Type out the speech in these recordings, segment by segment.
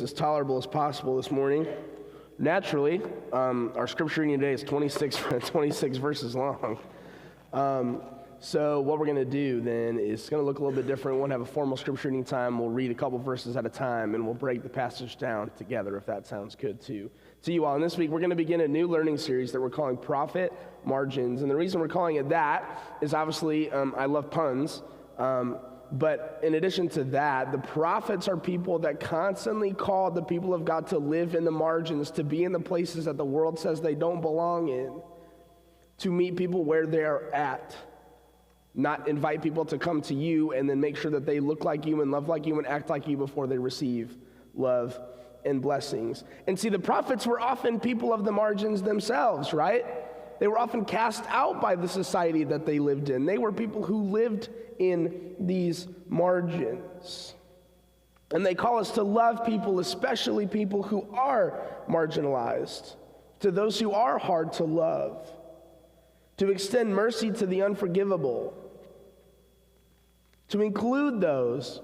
As tolerable as possible this morning. Naturally, our scripture reading today is 26 verses long. So what we're going to do then is going to look a little bit different. We won't have a formal scripture reading time. We'll read a couple verses at a time, and we'll break the passage down together, if that sounds good to you all. And this week, we're going to begin a new learning series that we're calling Profit Margins. And the reason we're calling it that is obviously I love puns. But in addition to that, the prophets are people that constantly call the people of God to live in the margins, to be in the places that the world says they don't belong in, to meet people where they're at, not invite people to come to you and then make sure that they look like you and love like you and act like you before they receive love and blessings. And see, the prophets were often people of the margins themselves, right? They were often cast out by the society that they lived in. They were people who lived in these margins. And they call us to love people, especially people who are marginalized, to those who are hard to love, to extend mercy to the unforgivable, to include those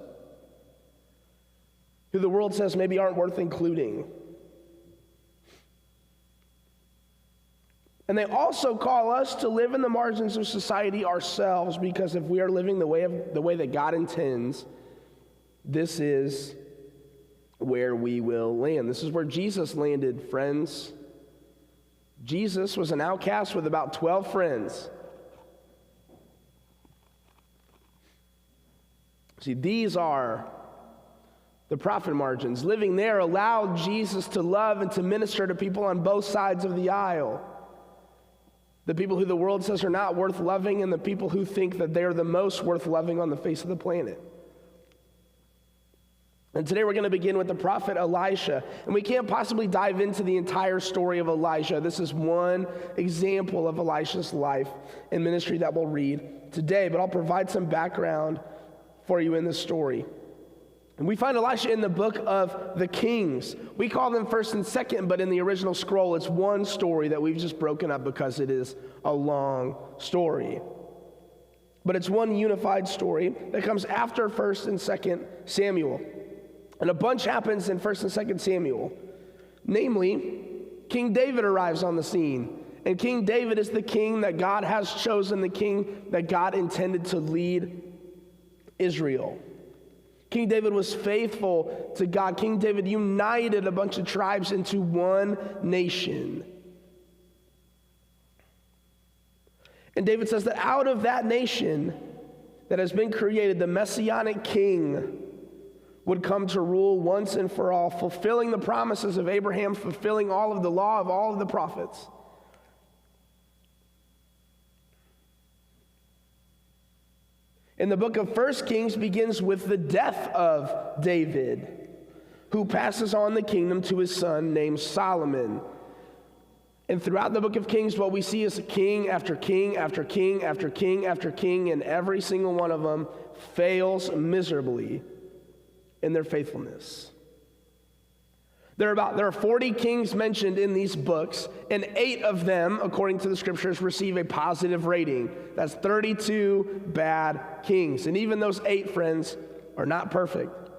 who the world says maybe aren't worth including. And they also call us to live in the margins of society ourselves, because if we are living the way that God intends, this is where we will land. This is where Jesus landed, friends. Jesus was an outcast with about 12 friends. See, these are the profit margins. Living there allowed Jesus to love and to minister to people on both sides of the aisle. The people who the world says are not worth loving, and the people who think that they're the most worth loving on the face of the planet. And today we're going to begin with the prophet Elisha. And we can't possibly dive into the entire story of Elisha. This is one example of Elisha's life and ministry that we'll read today, but I'll provide some background for you in this story. And we find Elisha in the book of the Kings. We call them first and second, but in the original scroll, it's one story that we've just broken up because it is a long story. But it's one unified story that comes after 1st and 2nd Samuel. And a bunch happens in 1st and 2nd Samuel. Namely, King David arrives on the scene. And King David is the king that God has chosen, the king that God intended to lead Israel. King David was faithful to God. King David united a bunch of tribes into one nation. And David says that out of that nation that has been created, the Messianic king would come to rule once and for all, fulfilling the promises of Abraham, fulfilling all of the law of all of the prophets. In the book of 1 Kings begins with the death of David, who passes on the kingdom to his son named Solomon. And throughout the book of Kings, what we see is king after king after king after king after king, and every single one of them fails miserably in their faithfulness. There are 40 kings mentioned in these books, and 8 of them, according to the scriptures, receive a positive rating. That's 32 bad kings. And even those 8, friends, are not perfect.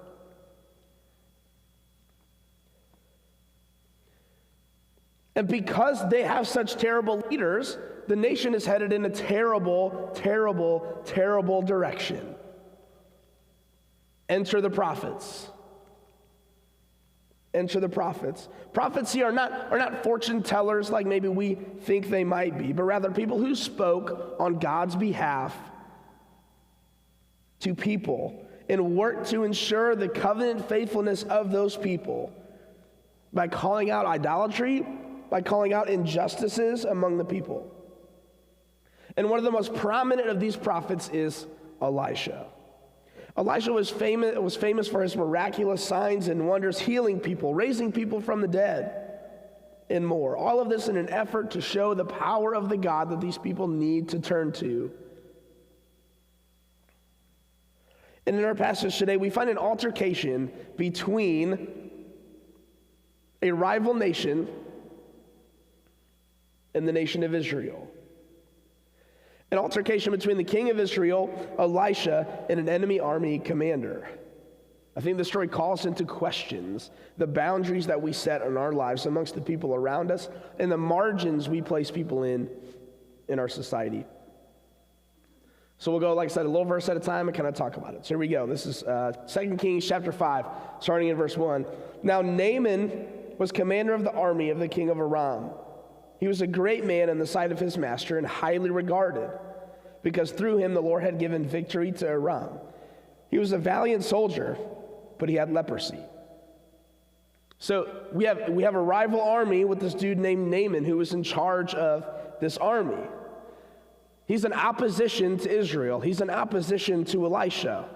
And because they have such terrible leaders, the nation is headed in a terrible, terrible, terrible direction. Enter the prophets. Enter the prophets. Prophets here are not fortune tellers like maybe we think they might be, but rather people who spoke on God's behalf to people and worked to ensure the covenant faithfulness of those people by calling out idolatry, by calling out injustices among the people. And one of the most prominent of these prophets is Elisha. Elisha was famous for his miraculous signs and wonders, healing people, raising people from the dead, and more. All of this in an effort to show the power of the God that these people need to turn to. And in our passage today, we find an altercation between a rival nation and the nation of Israel. An altercation between the king of Israel, Elisha, and an enemy army commander. I think the story calls into questions the boundaries that we set in our lives amongst the people around us and the margins we place people in our society. So we'll go, like I said, a little verse at a time and kind of talk about it. So here we go. This is 2 Kings chapter 5, starting in verse 1. Now Naaman was commander of the army of the king of Aram. He was a great man in the sight of his master and highly regarded, because through him the Lord had given victory to Aram. He was a valiant soldier, but he had leprosy. So we have a rival army with this dude named Naaman who was in charge of this army. He's in opposition to Israel. He's in opposition to Elisha.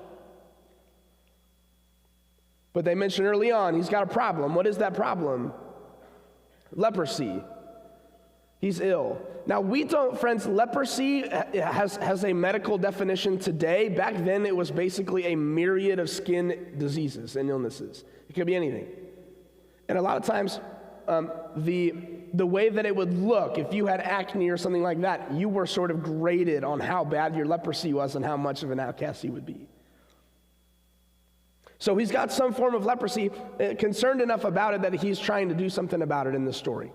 But they mentioned early on, he's got a problem. What is that problem? Leprosy. He's ill. Now friends, leprosy has a medical definition today. Back then it was basically a myriad of skin diseases and illnesses. It could be anything. And a lot of times, the way that it would look, if you had acne or something like that, you were sort of graded on how bad your leprosy was and how much of an outcast he would be. So he's got some form of leprosy, concerned enough about it that he's trying to do something about it in this story.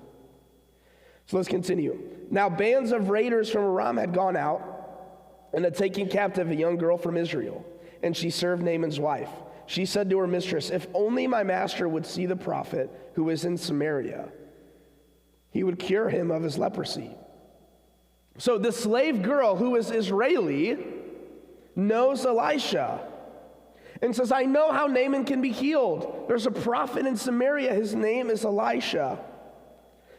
So let's continue. Now bands of raiders from Aram had gone out and had taken captive a young girl from Israel, and she served Naaman's wife. She said to her mistress, "If only my master would see the prophet who is in Samaria, he would cure him of his leprosy." So the slave girl who is Israeli knows Elisha and says, "I know how Naaman can be healed. There's a prophet in Samaria. His name is Elisha.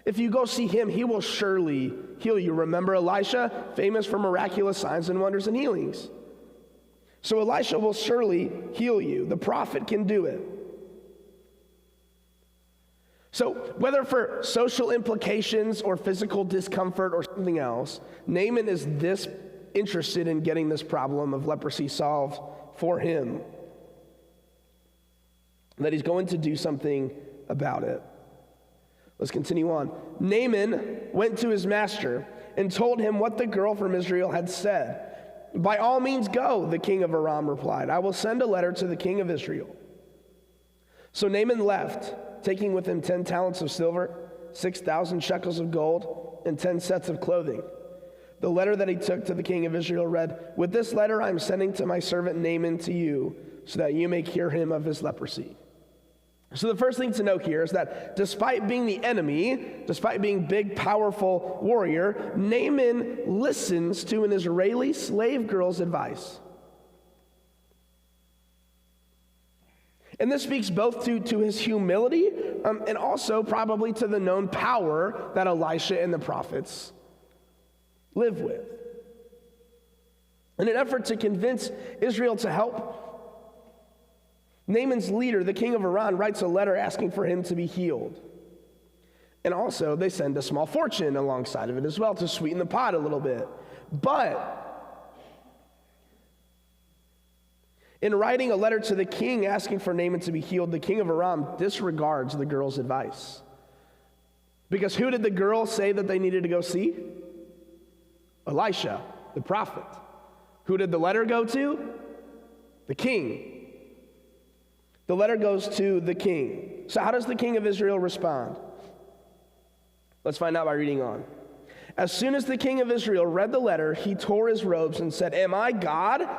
If you go see him, he will surely heal you." Remember Elisha, famous for miraculous signs and wonders and healings. So Elisha will surely heal you. The prophet can do it. So whether for social implications or physical discomfort or something else, Naaman is this interested in getting this problem of leprosy solved for him, that he's going to do something about it. Let's continue on. Naaman went to his master and told him what the girl from Israel had said. "By all means go," the king of Aram replied. "I will send a letter to the king of Israel." So Naaman left, taking with him 10 talents of silver, 6,000 shekels of gold, and 10 sets of clothing. The letter that he took to the king of Israel read, "With this letter I am sending to my servant Naaman to you, so that you may cure him of his leprosy." So the first thing to note here is that despite being the enemy, despite being big, powerful warrior, Naaman listens to an Israeli slave girl's advice. And this speaks both to his humility and also probably to the known power that Elisha and the prophets live with. In an effort to convince Israel to help, Naaman's leader, the king of Aram, writes a letter asking for him to be healed. And also, they send a small fortune alongside of it as well to sweeten the pot a little bit. But in writing a letter to the king asking for Naaman to be healed, the king of Aram disregards the girl's advice. Because who did the girl say that they needed to go see? Elisha, the prophet. Who did the letter go to? The king. The letter goes to the king. So how does the king of Israel respond? Let's find out by reading on. As soon as the king of Israel read the letter, he tore his robes and said, "Am I God?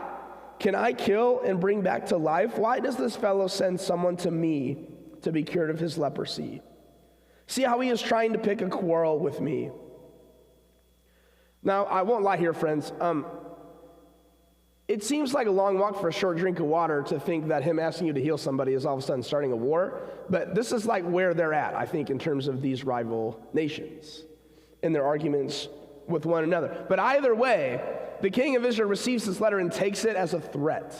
Can I kill and bring back to life? Why does this fellow send someone to me to be cured of his leprosy? See how he is trying to pick a quarrel with me." Now, I won't lie here, friends. It seems like a long walk for a short drink of water to think that him asking you to heal somebody is all of a sudden starting a war. But this is like where they're at, I think, in terms of these rival nations in their arguments with one another. But either way, the king of Israel receives this letter and takes it as a threat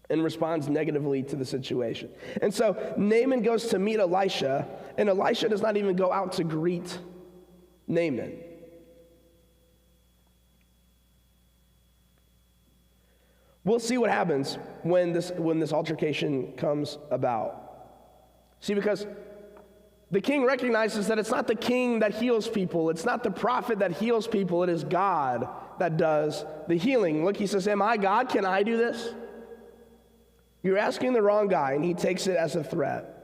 and responds negatively to the situation. And so Naaman goes to meet Elisha, and Elisha does not even go out to greet Naaman. We'll see what happens when this altercation comes about. See, because the king recognizes that it's not the king that heals people, it's not the prophet that heals people, it is God that does the healing. Look, he says, "Am I God? Can I do this?" You're asking the wrong guy, and he takes it as a threat.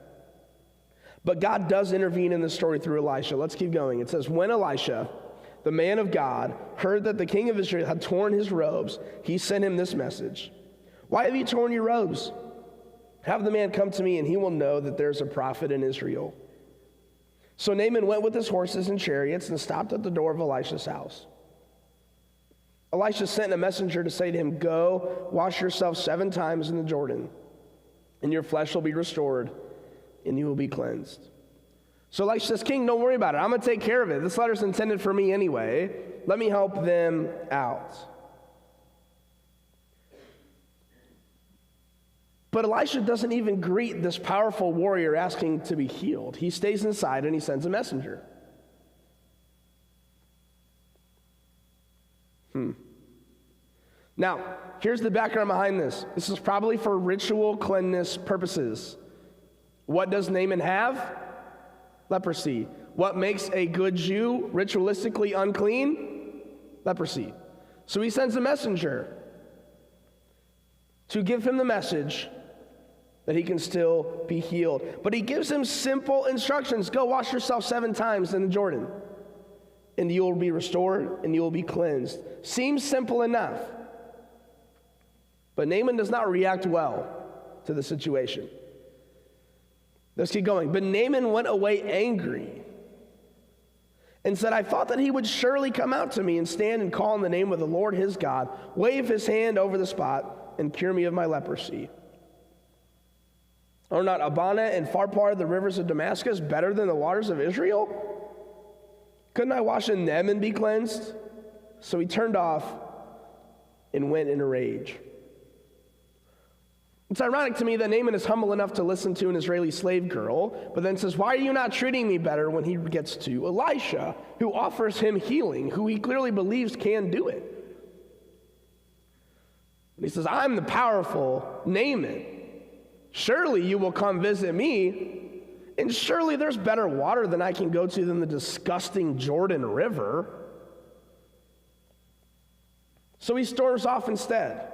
But God does intervene in the story through Elisha. Let's keep going. It says, when Elisha, the man of God, heard that the king of Israel had torn his robes, he sent him this message. Why have you torn your robes? Have the man come to me, and he will know that there's a prophet in Israel. So Naaman went with his horses and chariots and stopped at the door of Elisha's house. Elisha sent a messenger to say to him, go, wash yourself 7 times in the Jordan, and your flesh will be restored, and you will be cleansed. So Elisha says, King, don't worry about it. I'm going to take care of it. This letter's intended for me anyway. Let me help them out. But Elisha doesn't even greet this powerful warrior asking to be healed. He stays inside and he sends a messenger. Now, here's the background behind this. This is probably for ritual cleanness purposes. What does Naaman have? Leprosy. What makes a good Jew ritualistically unclean? Leprosy. So he sends a messenger to give him the message that he can still be healed. But he gives him simple instructions. Go wash yourself 7 times in the Jordan, and you will be restored, and you will be cleansed. Seems simple enough. But Naaman does not react well to the situation. Let's keep going. But Naaman went away angry and said, I thought that he would surely come out to me and stand and call on the name of the Lord his God, wave his hand over the spot, and cure me of my leprosy. Are not Abana and Pharpar, the rivers of Damascus, better than the waters of Israel? Couldn't I wash in them and be cleansed? So he turned off and went in a rage. It's ironic to me that Naaman is humble enough to listen to an Israeli slave girl, but then says, why are you not treating me better, when he gets to Elisha, who offers him healing, who he clearly believes can do it. And he says, I'm the powerful Naaman. Surely you will come visit me, and surely there's better water than I can go to than the disgusting Jordan River. So he storms off instead.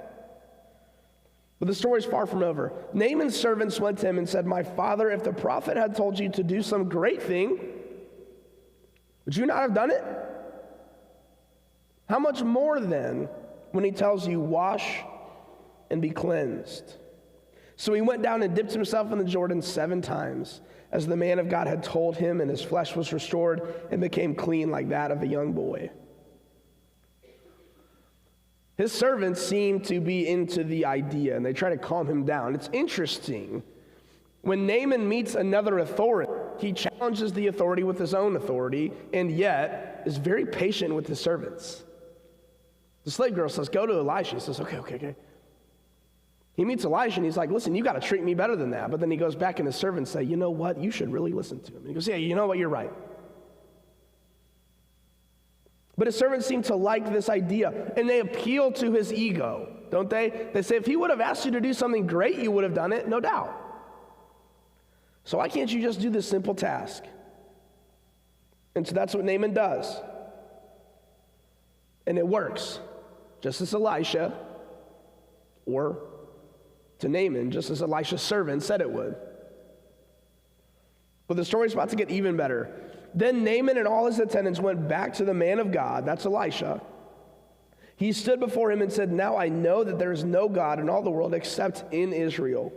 But the story's far from over. Naaman's servants went to him and said, my father, if the prophet had told you to do some great thing, would you not have done it? How much more then when he tells you, wash and be cleansed? So he went down and dipped himself in the Jordan 7 times, as the man of God had told him, and his flesh was restored and became clean like that of a young boy. His servants seem to be into the idea, and they try to calm him down. It's interesting. When Naaman meets another authority, he challenges the authority with his own authority, and yet is very patient with his servants. The slave girl says, go to Elisha. He says, okay. He meets Elisha, and he's like, listen, you got to treat me better than that. But then he goes back, and his servants say, you know what? You should really listen to him. And he goes, yeah, you know what? You're right. But his servants seem to like this idea, and they appeal to his ego, don't they? They say, if he would have asked you to do something great, you would have done it, no doubt. So why can't you just do this simple task? And so that's what Naaman does. And it works, just as Elisha, or to Naaman, just as Elisha's servant said it would. But the story's about to get even better. Then Naaman and all his attendants went back to the man of God, that's Elisha. He stood before him and said, now I know that there is no God in all the world except in Israel.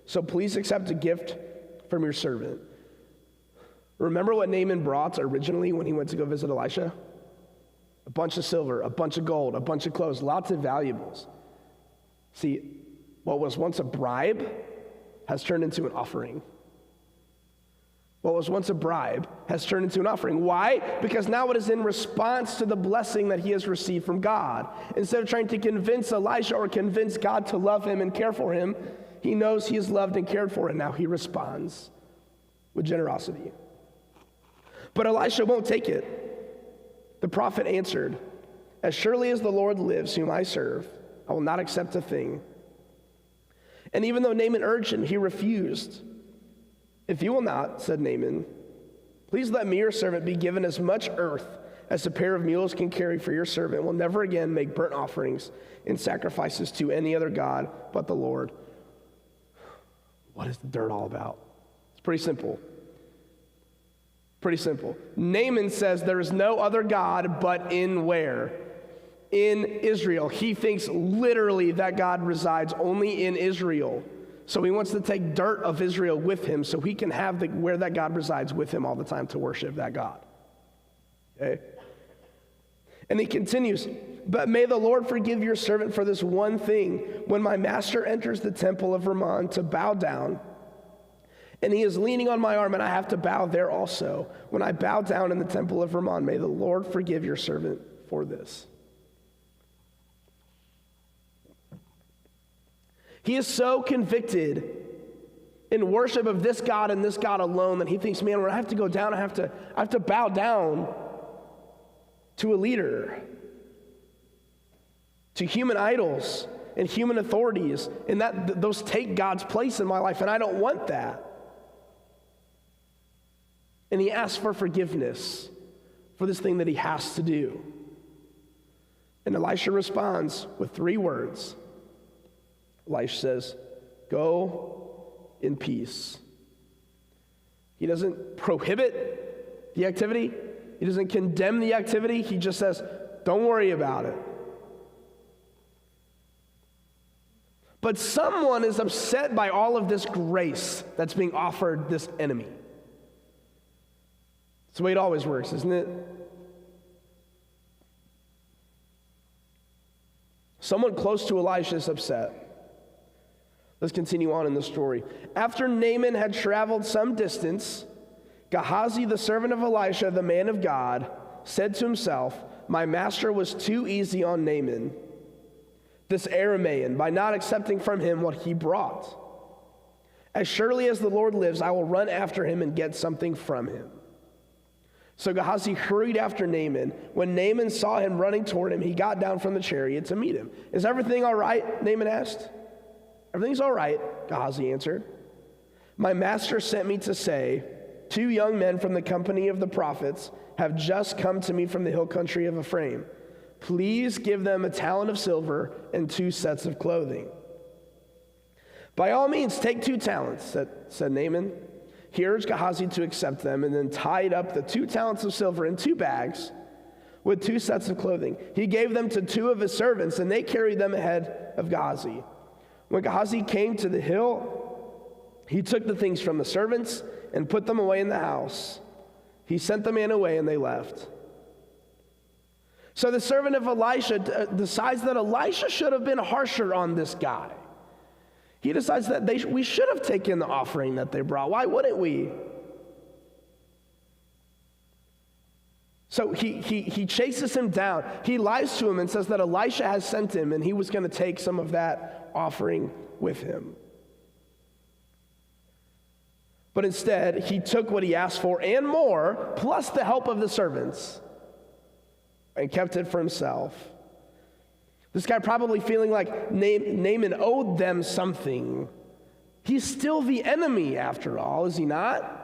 So please accept a gift from your servant. Remember what Naaman brought originally when he went to go visit Elisha? A bunch of silver, a bunch of gold, a bunch of clothes, lots of valuables. See, what was once a bribe has turned into an offering. What was once a bribe has turned into an offering. Why? Because now it is in response to the blessing that he has received from God. Instead of trying to convince Elisha or convince God to love him and care for him, he knows he is loved and cared for, and now he responds with generosity. But Elisha won't take it. The prophet answered, as surely as the Lord lives, whom I serve, I will not accept a thing. And even though Naaman urged him, he refused. If you will not, said Naaman, please let me, your servant, be given as much earth as a pair of mules can carry, for your servant will never again make burnt offerings and sacrifices to any other god but the Lord. What is the dirt all about? It's pretty simple. Pretty simple. Naaman says there is no other God but in where? In Israel. He thinks literally that God resides only in Israel. So he wants to take dirt of Israel with him so he can have where that God resides with him all the time to worship that God. Okay? And he continues, but may the Lord forgive your servant for this one thing. When my master enters the temple of Rimmon to bow down, and he is leaning on my arm, and I have to bow there also. When I bow down in the temple of Rimmon, may the Lord forgive your servant for this. He is so convicted in worship of this God and this God alone that he thinks, man, when I have to go down, I have to bow down to a leader, to human idols and human authorities, and that those take God's place in my life, and I don't want that. And he asks for forgiveness for this thing that he has to do. And Elisha responds with 3 words. Elisha says, go in peace. He doesn't prohibit the activity. He doesn't condemn the activity. He just says, don't worry about it. But someone is upset by all of this grace that's being offered this enemy. It's the way it always works, isn't it? Someone close to Elisha is upset. Let's continue on in the story. After Naaman had traveled some distance, Gehazi, the servant of Elisha, the man of God, said to himself, my master was too easy on Naaman, this Aramaean, by not accepting from him what he brought. As surely as the Lord lives, I will run after him and get something from him. So Gehazi hurried after Naaman. When Naaman saw him running toward him, he got down from the chariot to meet him. Is everything all right? Naaman asked. Everything's all right, Gehazi answered. My master sent me to say, 2 young men from the company of the prophets have just come to me from the hill country of Ephraim. Please give them a talent of silver and 2 sets of clothing. By all means, take 2 talents, said Naaman. He urged Gehazi to accept them and then tied up the 2 talents of silver in 2 bags with 2 sets of clothing. He gave them to 2 of his servants, and they carried them ahead of Gehazi. When Gehazi came to the hill, he took the things from the servants and put them away in the house. He sent the man away, and they left. So the servant of Elisha decides that Elisha should have been harsher on this guy. He decides that we should have taken the offering that they brought. Why wouldn't we? So he chases him down. He lies to him and says that Elisha has sent him, and he was going to take some of that offering with him. But instead, he took what he asked for and more, plus the help of the servants, and kept it for himself. This guy probably feeling like Naaman owed them something. He's still the enemy after all, is he not?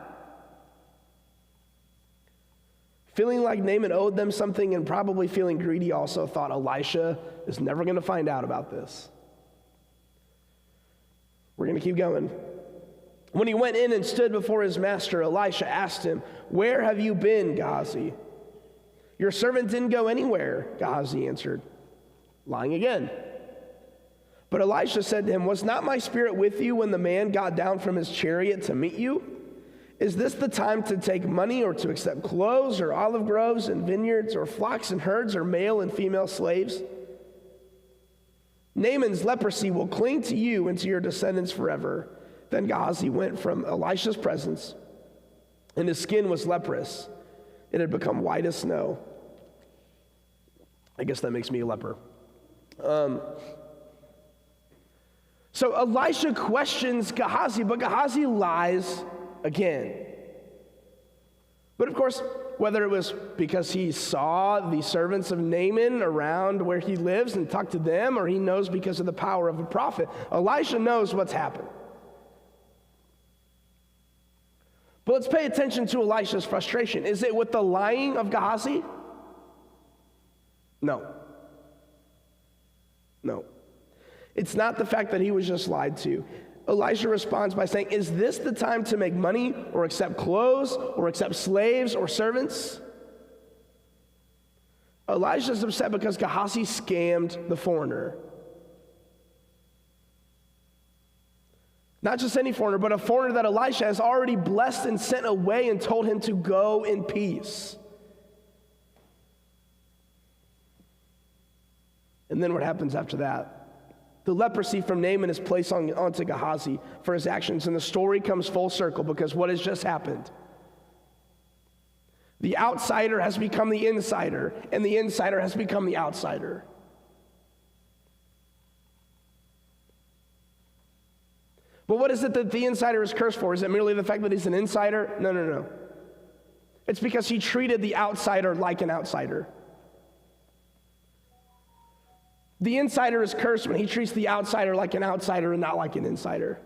Feeling like Naaman owed them something and probably feeling greedy also, thought Elisha is never going to find out about this. We're going to keep going. When he went in and stood before his master, Elisha asked him, where have you been, Gehazi? Your servant didn't go anywhere, Gehazi answered, lying again. But Elisha said to him, was not my spirit with you when the man got down from his chariot to meet you? Is this the time to take money or to accept clothes or olive groves and vineyards or flocks and herds or male and female slaves? Naaman's leprosy will cling to you and to your descendants forever. Then Gehazi went from Elisha's presence, and his skin was leprous. It had become white as snow. I guess that makes me a leper. So Elisha questions Gehazi, but Gehazi lies again. But of course, whether it was because he saw the servants of Naaman around where he lives and talked to them, or he knows because of the power of a prophet, Elisha knows what's happened. But let's pay attention to Elisha's frustration. Is it with the lying of Gehazi? No. It's not the fact that he was just lied to. Elisha responds by saying, is this the time to make money or accept clothes or accept slaves or servants? Elisha's upset because Gehazi scammed the foreigner. Not just any foreigner, but a foreigner that Elisha has already blessed and sent away and told him to go in peace. And then what happens after that? The leprosy from Naaman is placed onto Gehazi for his actions, and the story comes full circle because what has just happened? The outsider has become the insider, and the insider has become the outsider. But what is it that the insider is cursed for? Is it merely the fact that he's an insider? No. It's because he treated the outsider like an outsider. The insider is cursed when he treats the outsider like an outsider and not like an insider.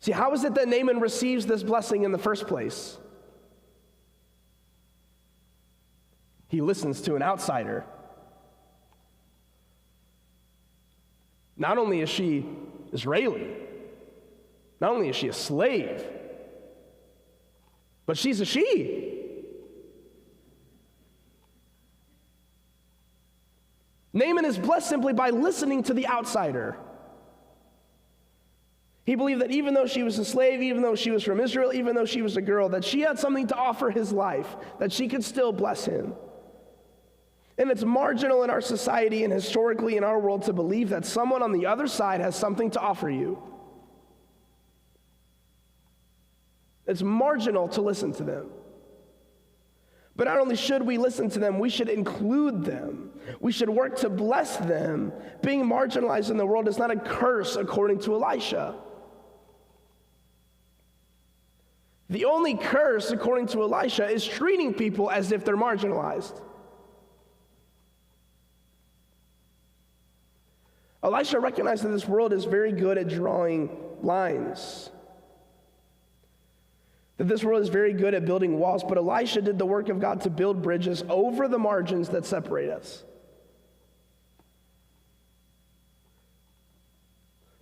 See, how is it that Naaman receives this blessing in the first place? He listens to an outsider. Not only is she Israeli, not only is she a slave, but she's a she. Naaman is blessed simply by listening to the outsider. He believed that even though she was a slave, even though she was from Israel, even though she was a girl, that she had something to offer his life, that she could still bless him. And it's marginal in our society and historically in our world to believe that someone on the other side has something to offer you. It's marginal to listen to them. But not only should we listen to them, we should include them. We should work to bless them. Being marginalized in the world is not a curse, according to Elisha. The only curse, according to Elisha, is treating people as if they're marginalized. Elisha recognized that this world is very good at drawing lines, that this world is very good at building walls, but Elisha did the work of God to build bridges over the margins that separate us.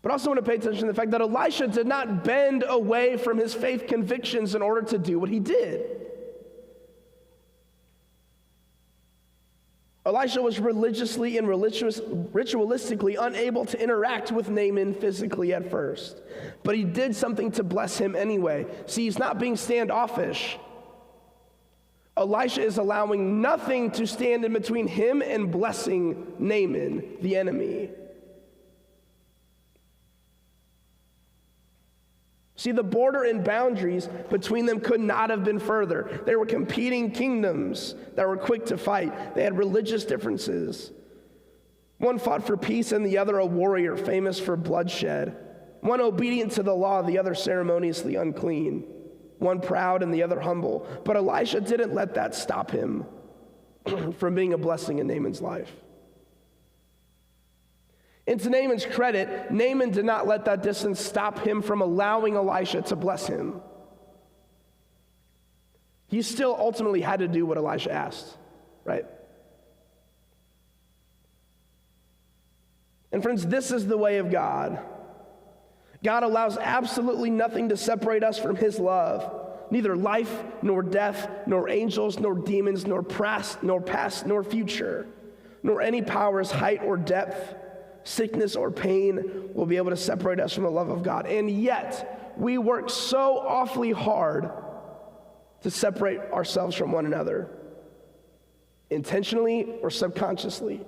But I also want to pay attention to the fact that Elisha did not bend away from his faith convictions in order to do what he did. Elisha was religiously and ritualistically unable to interact with Naaman physically at first, but he did something to bless him anyway. See, he's not being standoffish. Elisha is allowing nothing to stand in between him and blessing Naaman, the enemy. See, the border and boundaries between them could not have been further. They were competing kingdoms that were quick to fight. They had religious differences. One fought for peace and the other a warrior famous for bloodshed. One obedient to the law, the other ceremoniously unclean. One proud and the other humble. But Elisha didn't let that stop him from being a blessing in Naaman's life. And to Naaman's credit, Naaman did not let that distance stop him from allowing Elisha to bless him. He still ultimately had to do what Elisha asked, right? And friends, this is the way of God. God allows absolutely nothing to separate us from his love. Neither life, nor death, nor angels, nor demons, nor past, nor future, nor any powers, height or depth, sickness or pain will be able to separate us from the love of God. And yet, we work so awfully hard to separate ourselves from one another, intentionally or subconsciously.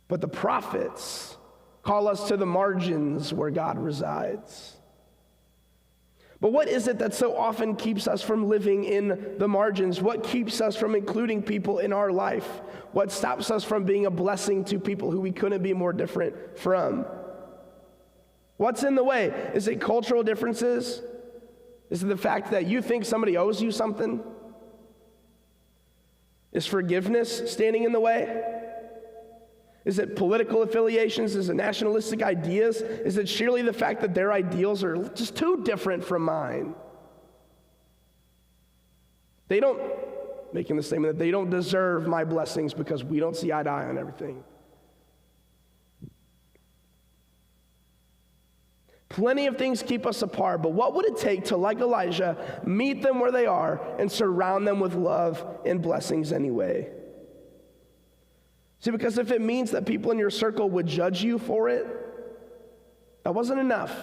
But the prophets call us to the margins where God resides. But what is it that so often keeps us from living in the margins? What keeps us from including people in our life? What stops us from being a blessing to people who we couldn't be more different from? What's in the way? Is it cultural differences? Is it the fact that you think somebody owes you something? Is forgiveness standing in the way? Is it political affiliations? Is it nationalistic ideas? Is it surely the fact that their ideals are just too different from mine? They don't, making the statement that they don't deserve my blessings because we don't see eye to eye on everything. Plenty of things keep us apart, but what would it take to, like Elijah, meet them where they are and surround them with love and blessings anyway? See, because if it means that people in your circle would judge you for it, that wasn't enough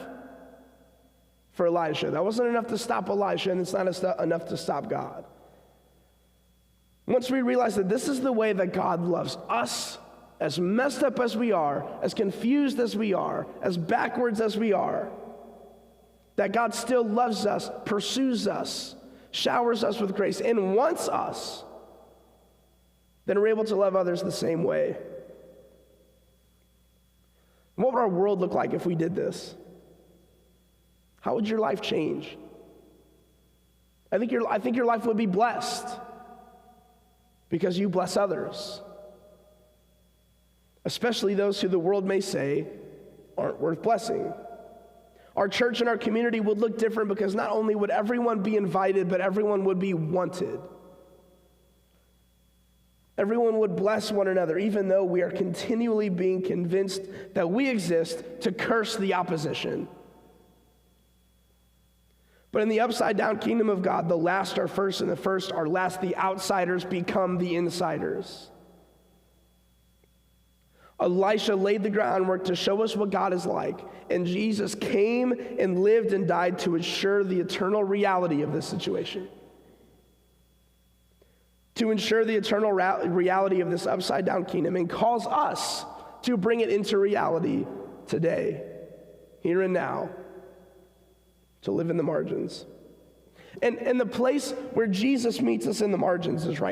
for Elisha. That wasn't enough to stop Elisha, and it's not enough to stop God. Once we realize that this is the way that God loves us, as messed up as we are, as confused as we are, as backwards as we are, that God still loves us, pursues us, showers us with grace, and wants us, then we're able to love others the same way. What would our world look like if we did this? How would your life change? I think your life would be blessed because you bless others, especially those who the world may say aren't worth blessing. Our church and our community would look different because not only would everyone be invited, but everyone would be wanted. Everyone would bless one another, even though we are continually being convinced that we exist to curse the opposition. But in the upside-down kingdom of God, the last are first and the first are last. The outsiders become the insiders. Elisha laid the groundwork to show us what God is like, and Jesus came and lived and died to ensure the eternal reality of this situation. To ensure the eternal reality of this upside-down kingdom, and calls us to bring it into reality today, here and now, to live in the margins. And the place where Jesus meets us in the margins is right